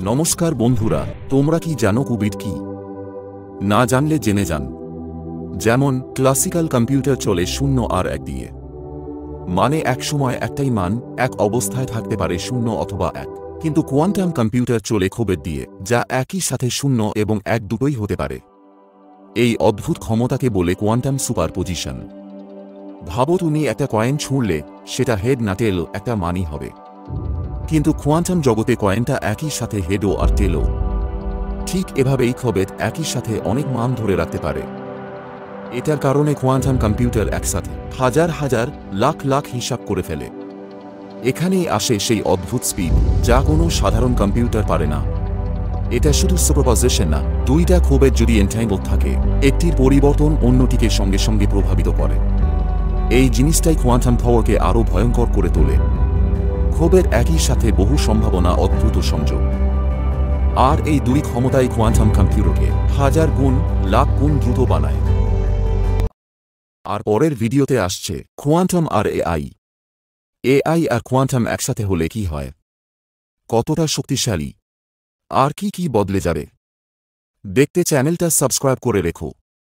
নমস্কার বন্ধুরা, তোমরা কি জানো কুবিট কি? না জানলে জেনে যান। যেমন ক্লাসিক্যাল কম্পিউটার চলে 0 আর 1 দিয়ে, মানে এক সময় একটাই মান এক অবস্থায় থাকতে পারে 0 অথবা 1। কিন্তু কোয়ান্টাম কম্পিউটার চলে ক্ষোভের দিয়ে, যা একই সাথে 0 এবং 1 দুটোই হতে পারে। এই অদ্ভুত ক্ষমতাকে বলে কোয়ান্টাম সুপারপজিশন। ভাবো, তুমি একটা কয়েন ছুঁড়লে সেটা হেড না টেল একটা মানই হবে, কিন্তু কোয়ান্টাম জগতে কয়েনটা একই সাথে হেডও আর টেলও। ঠিক এভাবেই ক্ষোভের একই সাথে অনেক মান ধরে রাখতে পারে। এটার কারণে কোয়ান্টাম কম্পিউটার একসাথে হাজার হাজার লাখ লাখ হিসাব করে ফেলে। এখানেই আসে সেই অদ্ভুত স্পিড, যা কোনো সাধারণ কম্পিউটার পারে না। এটা শুধু সুপারপজিশন না, দুইটা ক্ষোভের যদি এনট্যাঙ্গল থাকে, একটির পরিবর্তন অন্যটিকে সঙ্গে সঙ্গে প্রভাবিত করে। এই জিনিসটাই কোয়ান্টাম পাওয়ারকে আরও ভয়ঙ্কর করে তোলে। ক্ষোভের একই সাথে বহু সম্ভাবনা, অদ্ভুত সংযোগ। আর এই দুই ক্ষমতাই কোয়ান্টাম কম্পিউটারকে হাজার গুণ লাখ গুণ দ্রুত বানায়। আর পরের ভিডিওতে আসছে কোয়ান্টাম আর এআই। এআই আর কোয়ান্টাম একসাথে হলে কি হয়, কতটা শক্তিশালী, আর কি কি বদলে যাবে। দেখতে চ্যানেলটা সাবস্ক্রাইব করে রেখো।